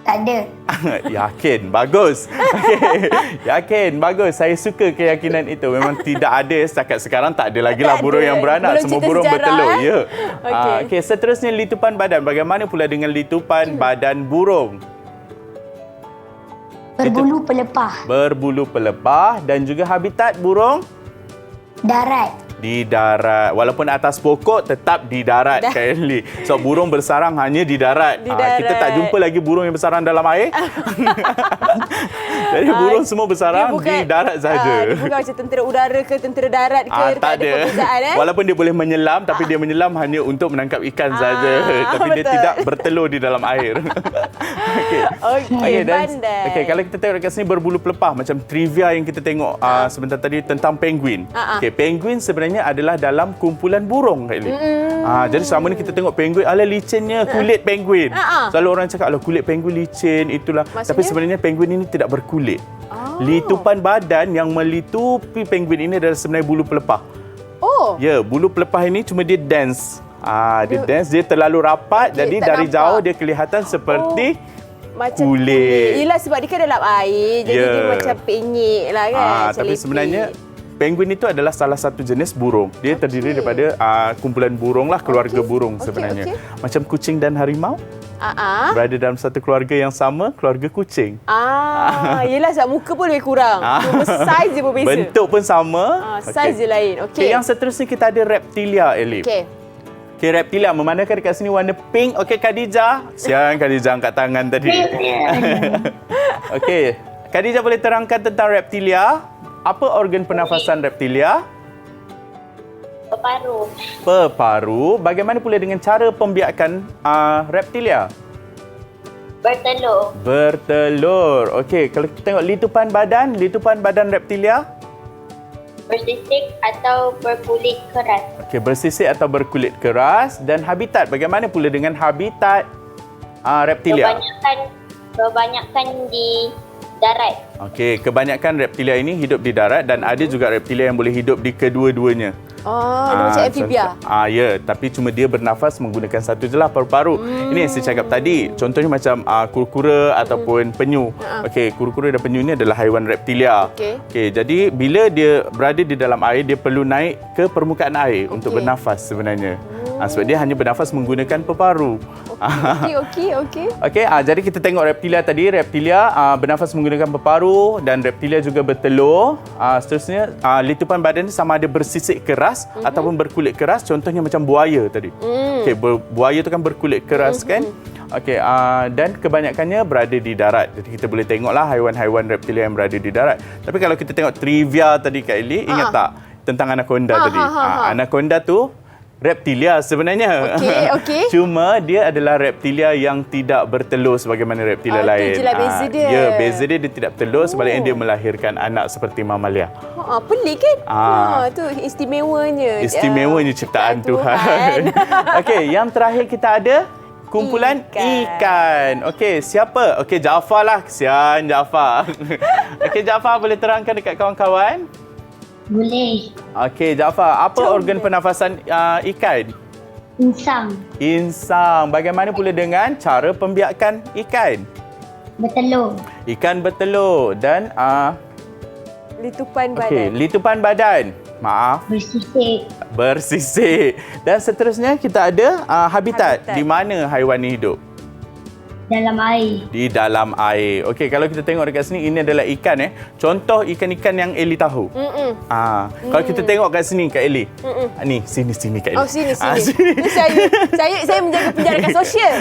G: Tak ada.
C: Yakin, bagus. Okay. Yakin, bagus. Saya suka keyakinan itu. Memang tidak ada setakat sekarang, tak ada lagi lah
B: Tak
C: burung
B: ada.
C: yang beranak.
B: Belum
C: Semua
B: cerita
C: burung
B: sejarah,
C: bertelur. Ya.
B: Okey.
C: Okey, seterusnya litupan badan. Bagaimana pula dengan litupan badan burung?
G: Berbulu pelepah.
C: Berbulu pelepah dan juga habitat burung
G: Darat.
C: di darat. Walaupun atas pokok tetap di darat, Kak Eli. So burung bersarang hanya di darat.
B: Di
C: Kita tak
B: darat.
C: jumpa lagi burung yang bersarang dalam air. Jadi burung semua bersarang di darat saja.
B: Dia bukan macam tentera udara ke tentera darat ke.
C: Tak ada.
B: perbezaan.
C: Walaupun dia boleh menyelam, tapi dia menyelam hanya untuk menangkap ikan saja. Tapi dia
B: betul.
C: tidak bertelur di dalam air. Okey.
B: Okey,
C: dan
B: pandai.
C: okey, kalau kita tengok dekat sini berbulu pelepah, macam trivia yang kita tengok sebentar tadi tentang penguin. Okey, penguin sebenarnya adalah dalam kumpulan burung, Kak Eli. Jadi selama ni kita tengok penguin, ala licinnya kulit penguin. Selalu orang cakap, ala kulit penguin licin, itulah.
B: Maksudnya?
C: Tapi sebenarnya penguin ini tidak berkulit. Litupan badan yang melitupi penguin ini adalah sebenarnya bulu pelepah.
B: Oh.
C: Ya, bulu pelepah ini cuma dia dense. Dia dense, dia terlalu rapat,
B: Okey,
C: jadi
B: tak
C: dari
B: nampak.
C: jauh dia kelihatan seperti
B: Macam
C: kulit.
B: Yelah, sebab dia kan dalam air. Jadi
C: Ya.
B: dia macam penyek lah kan. Macam
C: tapi
B: lepek.
C: sebenarnya penguin itu adalah salah satu jenis burung. Dia terdiri daripada kumpulan burung lah, keluarga burung sebenarnya. Macam kucing dan harimau berada dalam satu keluarga yang sama, keluarga kucing.
B: Yelah, sebab muka pun lebih kurang. Cuma saiz je berbeza.
C: Bentuk pun sama.
B: Saiz je lain. Okey.
C: Okey, yang seterusnya kita ada reptilia, Elif. Okey, reptilia memandangkan dekat sini warna pink. Okey, Khadijah. Siang Khadijah angkat tangan tadi. Okey, Khadijah boleh terangkan tentang reptilia? Apa organ pernafasan reptilia?
D: Peparu.
C: Peparu. Bagaimana pula dengan cara pembiakan reptilia?
D: Bertelur.
C: Bertelur. Okey, kalau kita tengok litupan badan reptilia?
D: Bersisik atau berkulit keras.
C: Okey, bersisik atau berkulit keras. Dan habitat, bagaimana pula dengan habitat reptilia?
D: Kebanyakan di darat.
C: Okey, kebanyakan reptilia ini hidup di darat dan ada juga reptilia yang boleh hidup di kedua-duanya.
B: Dia macam amfibia.
C: Ya, tapi cuma dia bernafas menggunakan satu je lah, paru-paru. Ini yang saya cakap tadi. Contohnya macam kura-kura ataupun penyu. Okey, kura-kura dan penyu ini adalah haiwan reptilia. Okey, jadi bila dia berada di dalam air, dia perlu naik ke permukaan air untuk bernafas sebenarnya. Sebab dia hanya bernafas menggunakan peparu.
B: Okey.
C: Okey, jadi kita tengok reptilia tadi. Reptilia bernafas menggunakan peparu dan reptilia juga bertelur. Seterusnya, litupan badan ni sama ada bersisik keras ataupun berkulit keras. Contohnya macam buaya tadi. Okey, buaya tu kan berkulit keras kan? Okey, dan kebanyakannya berada di darat. Jadi kita boleh tengoklah haiwan-haiwan reptilia yang berada di darat. Tapi kalau kita tengok trivia tadi, Kak Eli, ingat tak tentang anaconda tadi? Anaconda tu reptilia sebenarnya.
B: Okey.
C: Cuma dia adalah reptilia yang tidak bertelur sebagaimana reptilia lain.
B: Itu je lah beza dia.
C: Ya, beza dia tidak bertelur, sebaliknya dia melahirkan anak seperti mamalia.
B: Pelik kan? Tu istimewanya.
C: Istimewanya ciptaan Tuhan. Okey, yang terakhir kita ada kumpulan ikan. Okey, siapa? Okey, Jaafar lah. Kesian Jaafar. Okey, Jaafar boleh terangkan dekat kawan-kawan?
G: Boleh.
C: Okey, Jaafar, apa organ pernafasan ikan? Insang. Bagaimana pula dengan cara pembiakan ikan?
G: Bertelur.
C: Ikan bertelur dan
B: Litupan badan.
C: okey, litupan badan. Maaf, bersisik. Dan seterusnya kita ada habitat. Di mana haiwan ini hidup?
G: Dalam air.
C: Di dalam air. Okey, kalau kita tengok dekat sini, ini adalah ikan. Contoh ikan-ikan yang Eli tahu. Kalau kita tengok kat sini, Kak Eli. Ni, sini Kak Eli.
B: Sini. Ni saya menjaga penjarakan sosial.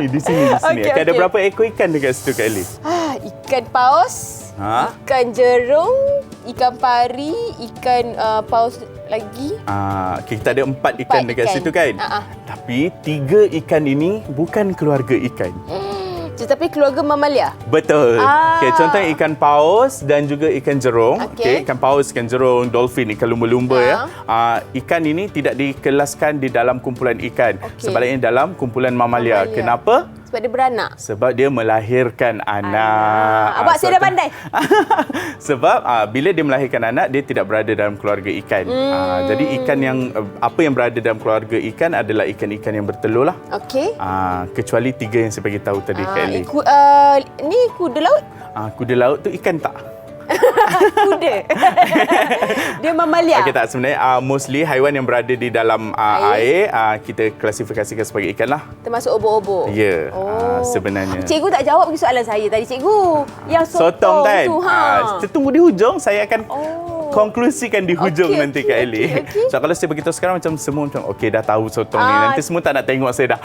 C: Di sini.
B: Okey,
C: Ada
B: okey.
C: berapa ekor ikan dekat situ, Kak Eli?
B: Ikan paus, ikan jerung, ikan pari, ikan paus lagi.
C: Okay, kita ada 4 ikan dekat situ kan? Tapi 3 ikan ini bukan keluarga ikan.
B: Tetapi keluarga mamalia.
C: Betul. Okay, contohnya ikan paus dan juga ikan jerung.
B: Okey.
C: Ikan paus, ikan jerung, dolphin, ikan lumba-lumba ya. Ikan ini tidak dikelaskan di dalam kumpulan ikan. Sebaliknya dalam kumpulan mamalia. Kenapa?
B: Sebab dia beranak.
C: Sebab dia melahirkan anak.
B: Abang saya dah pandai.
C: Sebab bila dia melahirkan anak, dia tidak berada dalam keluarga ikan. Jadi ikan yang apa yang berada dalam keluarga ikan adalah ikan-ikan yang bertelur lah.
B: Okey.
C: Kecuali 3 yang saya bagi tahu tadi Kak Ellie.
B: Ni kuda laut?
C: Kuda laut tu ikan tak?
B: Kuda. Dia mamalia.
C: Okey tak, sebenarnya mostly haiwan yang berada di dalam air kita klasifikasikan sebagai ikan lah.
B: Termasuk obor-obor.
C: Ya, sebenarnya.
B: Cikgu tak jawab lagi soalan saya tadi, cikgu. Yang
C: Sotong kan?
B: tu.
C: Kita tunggu di hujung, saya akan konklusikan di hujung nanti Kak Ellie.
B: Okey.
C: So kalau saya beritahu sekarang macam semua macam okey dah tahu sotong ni. Nanti semua tak nak tengok saya dah.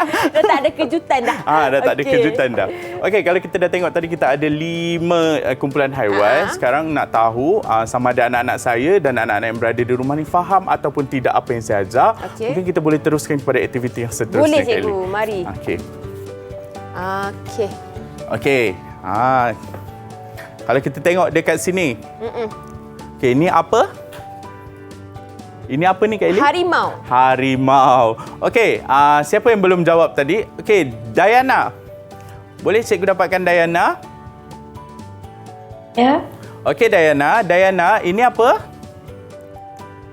B: Dah tak ada kejutan dah.
C: Dah tak ada kejutan dah. Okey, kalau kita dah tengok tadi kita ada 5 kumpulan haiwan. Sekarang nak tahu sama ada anak-anak saya dan anak-anak yang berada di rumah ni faham ataupun tidak apa yang saya ajar. Mungkin kita boleh teruskan kepada aktiviti yang seterusnya.
B: Boleh
C: Kak Ellie.
B: cikgu, mari.
C: Okey.
B: Okey.
C: Kalau kita tengok dekat sini. Okey, ini apa? Ini apa ni Kak Ellie?
B: Harimau.
C: Harimau. Okey, siapa yang belum jawab tadi? Okey, Dayana. Boleh cikgu dapatkan Dayana?
F: Ya.
C: Okey Dayana, ini apa?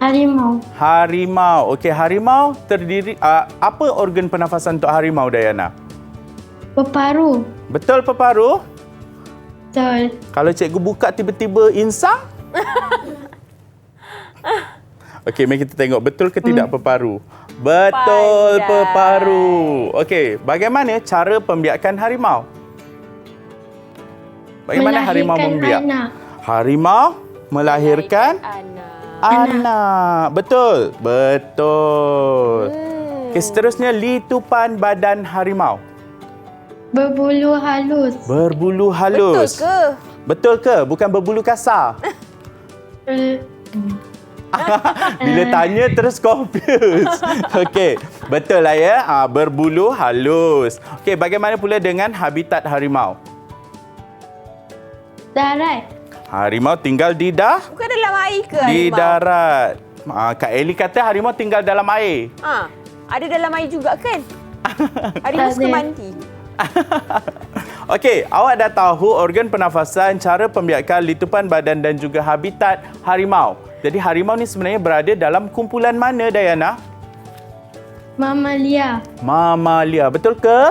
F: Harimau.
C: Harimau. Okey, harimau terdiri apa organ pernafasan untuk harimau Dayana?
F: Peparu.
C: Betul peparu?
F: Betul.
C: Kalau cikgu buka tiba-tiba insang? Okey, mari kita tengok betul ke tidak peparu. Betul
B: Pandai.
C: peparu. Okey, bagaimana cara pembiakan harimau? Bagaimana harimau membiak?
F: Anak.
C: Harimau melahirkan anak. Betul. Okey, seterusnya litupan badan harimau.
F: Berbulu halus.
C: Berbulu halus.
B: Betul ke?
C: Betul ke? Bukan berbulu kasar. Bila tanya terus confused. Okey, betul lah ya. Berbulu halus. Okey, bagaimana pula dengan habitat harimau?
F: Darat.
C: Harimau tinggal di
B: Bukan dalam air ke
C: di
B: harimau?
C: darat. Kak Ellie kata harimau tinggal dalam air.
B: Ada dalam air juga kan? Harimau suka mandi.
C: Okey, awak dah tahu organ pernafasan, cara pembiakan, litupan badan dan juga habitat harimau. Jadi harimau ni sebenarnya berada dalam kumpulan mana Dayana?
F: Mamalia.
C: Mamalia. Betul ke?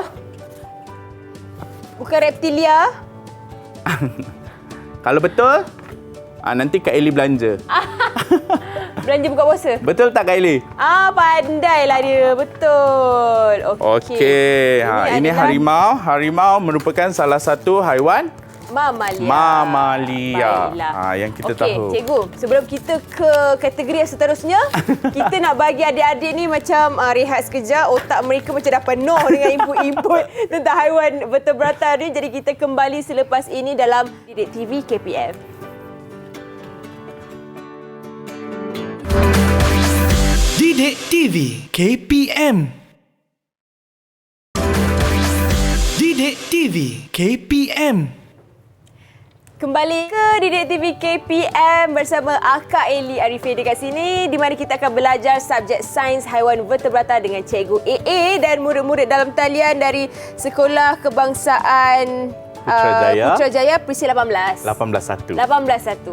B: Bukan reptilia?
C: Kalau betul, nanti Kak Ellie belanja.
B: Belanja buka puasa?
C: Betul tak Kak Ellie?
B: Pandailah dia. Betul.
C: Okey. Ini harimau. Harimau merupakan salah satu haiwan mamalia. Yang kita tahu.
B: Okey, cikgu, sebelum kita ke kategori yang seterusnya, kita nak bagi adik-adik ni macam rehat sekejap. Otak mereka macam dah penuh dengan input-input tentang haiwan vertebrata ni. Jadi kita kembali selepas ini dalam Didik TV KPM.
A: Didik TV KPM. Didik TV KPM.
B: Kembali ke Didik TV KPM bersama Akak Ellie Arifin dekat sini, di mana kita akan belajar subjek sains haiwan vertebrata dengan Cikgu AA dan murid-murid dalam talian dari Sekolah Kebangsaan Putrajaya Perisi 18.
C: 18.1.
B: 18.1.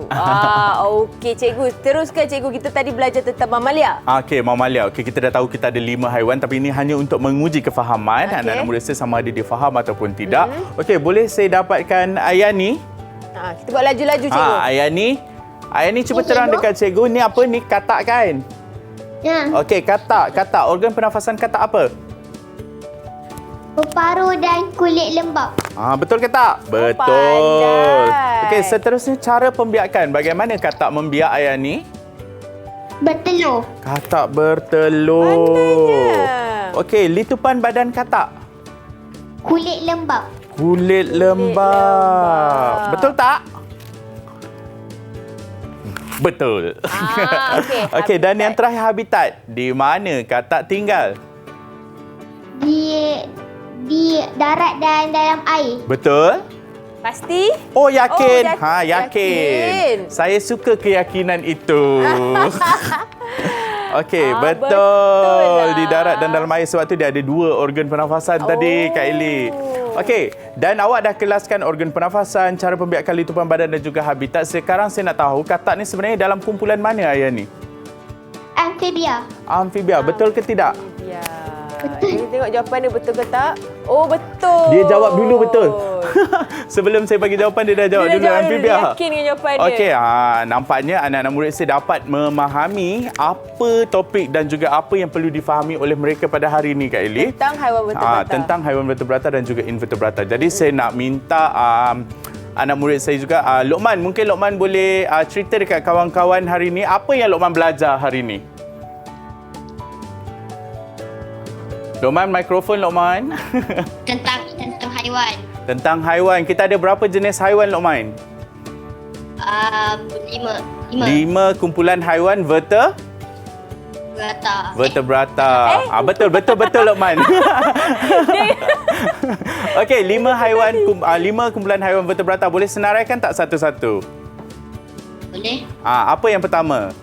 B: Okey cikgu, teruskan cikgu, kita tadi belajar tentang mamalia.
C: Okey, mamalia. Okey, kita dah tahu kita ada 5 haiwan tapi ini hanya untuk menguji kefahaman anak-anak murid saya sama ada dia faham ataupun tidak. Okey, boleh saya dapatkan Ayani?
B: Kita buat laju-laju cikgu.
C: Ayani cuba terang dekat cikgu. Ni apa ni? Katak kan?
G: Ya.
C: Okey, katak. Katak. Organ pernafasan katak apa?
G: Peparu dan kulit lembap.
C: Betul ke tak? Betul.
B: Pandai.
C: Okey, seterusnya cara pembiakan. Bagaimana katak membiak Ayani?
G: Bertelur.
C: Katak bertelur.
B: Pandainya.
C: Okey, litupan badan katak.
G: Kulit lembap.
C: Kulit lembap. Betul tak? Betul. Okey, dan yang terakhir habitat. Di mana katak tinggal?
G: Di darat dan dalam air.
C: Betul?
B: Pasti?
C: Oh, yakin.
B: Yakin.
C: Saya suka keyakinan itu. Okey, betul.
B: Betul lah.
C: Di darat dan dalam air, sebab tu dia ada 2 organ pernafasan tadi, Kak Eli. Okey, dan awak dah kelaskan organ pernafasan, cara pembiakan litupan badan dan juga habitat. Sekarang saya nak tahu katak ni sebenarnya dalam kumpulan mana ayah ni?
G: Amfibia.
C: Amfibia, betul ke tidak?
B: Ya. Kita tengok jawapan dia betul ke tak? Oh, betul.
C: Dia jawab dulu betul. Sebelum saya bagi jawapan, dia dah jawab dulu amfibia.
B: Dia yakin dengan jawapan dia.
C: Okey, nampaknya anak-anak murid saya dapat memahami apa topik dan juga apa yang perlu difahami oleh mereka pada hari ini, Kak Eli.
B: Tentang haiwan vertebrata.
C: Tentang haiwan vertebrata dan juga invertebrata. Jadi saya nak minta anak murid saya juga, Luqman, mungkin Luqman boleh cerita dekat kawan-kawan hari ini, apa yang Luqman belajar hari ini? Luqman, mikrofon Luqman.
E: Tentang haiwan.
C: Tentang haiwan. Kita ada berapa jenis haiwan, Luqman?
E: 5
C: kumpulan haiwan
E: vertebrata.
C: vertebrata. Betul Luqman. Okey, 5 kumpulan haiwan vertebrata. Boleh senaraikan tak satu-satu?
E: Boleh.
C: Apa yang pertama?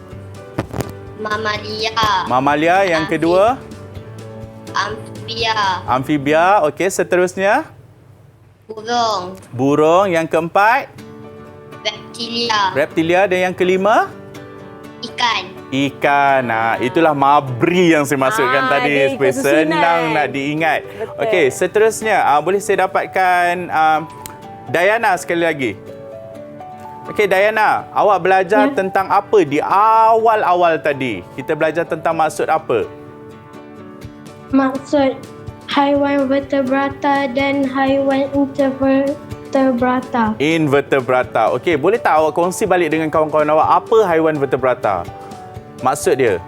C: Mamalia, yang kedua? Amfibia. Okey, seterusnya? Burung, yang keempat? Reptilia dan yang kelima? Ikan. Itulah mabri yang saya masukkan tadi
B: dia
C: supaya
B: ikut susunan.
C: senang nak diingat.
B: Betul.
C: Okey, seterusnya boleh saya dapatkan Dayana sekali lagi. Okey, Dayana, awak belajar tentang apa di awal-awal tadi? Kita belajar tentang maksud apa?
F: Maksud haiwan vertebrata dan haiwan invertebrata.
C: Invertebrata. Okey, boleh tak awak kongsi balik dengan kawan-kawan awak apa haiwan vertebrata? Maksud dia?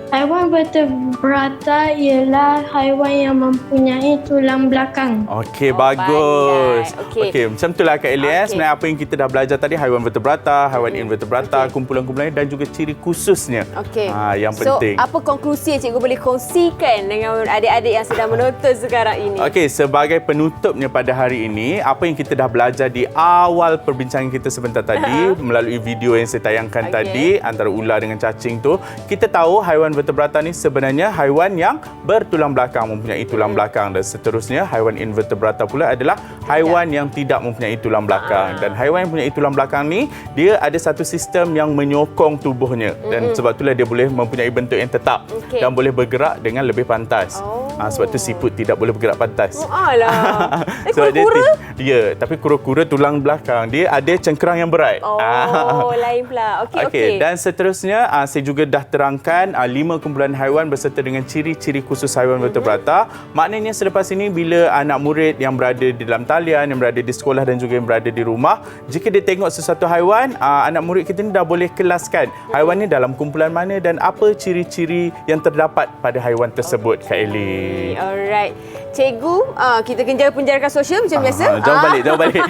F: Haiwan vertebrata ialah haiwan yang mempunyai tulang belakang.
C: Okey,
B: Oh,
C: bagus.
B: pandai. Okey.
C: Macam itulah Kak Elias.
B: Okey.
C: Sebenarnya apa yang kita dah belajar tadi, haiwan vertebrata, haiwan invertebrata, kumpulan-kumpulannya dan juga ciri khususnya.
B: Okey.
C: Yang penting.
B: So, apa konklusi yang cikgu boleh kongsikan dengan adik-adik yang sedang menonton sekarang ini?
C: Okey, sebagai penutupnya pada hari ini, apa yang kita dah belajar di awal perbincangan kita sebentar tadi melalui video yang saya tayangkan tadi antara ular dengan cacing tu, kita tahu haiwan vertebrata ni sebenarnya haiwan yang bertulang belakang, mempunyai tulang belakang, dan seterusnya haiwan invertebrata pula adalah haiwan yang tidak mempunyai tulang belakang. Dan haiwan yang mempunyai tulang belakang ni, dia ada satu sistem yang menyokong tubuhnya dan sebab itulah dia boleh mempunyai bentuk yang tetap dan boleh bergerak dengan lebih pantas. Sebab tu siput tidak boleh bergerak pantas.
B: Alah.
C: Sebab
B: Kura-kura?
C: tapi kura-kura tulang belakang dia ada cengkerang yang berat.
B: Lain pula. Okey.
C: Dan seterusnya saya juga dah terangkan 5 kumpulan haiwan berserta dengan ciri-ciri khusus haiwan vertebrata. Maknanya selepas ini bila anak murid yang berada di dalam talian, yang berada di sekolah dan juga yang berada di rumah, jika dia tengok sesuatu haiwan, anak murid kita ni dah boleh kelaskan haiwan ni dalam kumpulan mana dan apa ciri-ciri yang terdapat pada haiwan tersebut, Kak Eli.
B: Alright. Cikgu, kita kena jaga penjarakan sosial macam biasa.
C: Jawab balik.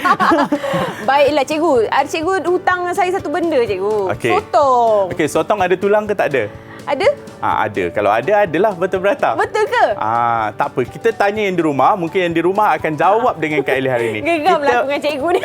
B: Baiklah cikgu. Ada cikgu hutang saya satu benda cikgu.
C: Okey.
B: Sotong.
C: Okey, sotong ada tulang ke tak ada?
B: Ada?
C: Ada. Kalau ada, adalah vertebrata.
B: Betul ke?
C: Tak apa. Kita tanya yang di rumah. Mungkin yang di rumah akan jawab dengan Kak Eli hari ini.
B: Gegamlah aku dengan cikgu ni.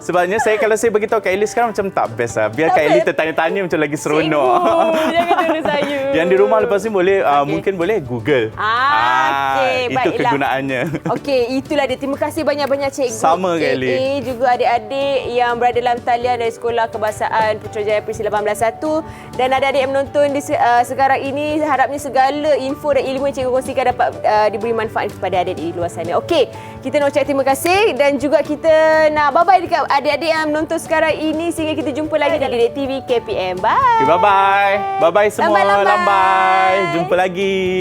C: Sebabnya kalau saya beritahu Kak Eli sekarang macam tak best lah. Biar
B: Tak
C: Kak Eli
B: best.
C: tertanya-tanya macam lagi seronok.
B: Cikgu, jangan tuduh saya.
C: Yang di rumah lepas ni boleh, mungkin boleh Google.
B: Okey,
C: Itu
B: baiklah.
C: kegunaannya.
B: Okey, itulah dia. Terima kasih banyak-banyak cikgu.
C: Sama, Kak Eli.
B: AA, juga adik-adik yang berada dalam talian dari Sekolah Kebangsaan Putrajaya Perisi 181 dan adik-adik yang menonton di sekarang ini, harapnya segala info dan ilmu yang cikgu kongsikan dapat diberi manfaat kepada adik-adik di luar sana. Okey, kita nak ucap terima kasih dan juga kita nak bye-bye dekat adik-adik yang menonton sekarang ini sehingga kita jumpa lagi di Didik TV KPM. Bye.
C: Okay, bye-bye. Bye-bye semua.
B: Lambai-lambai.
C: Lambai. Jumpa lagi.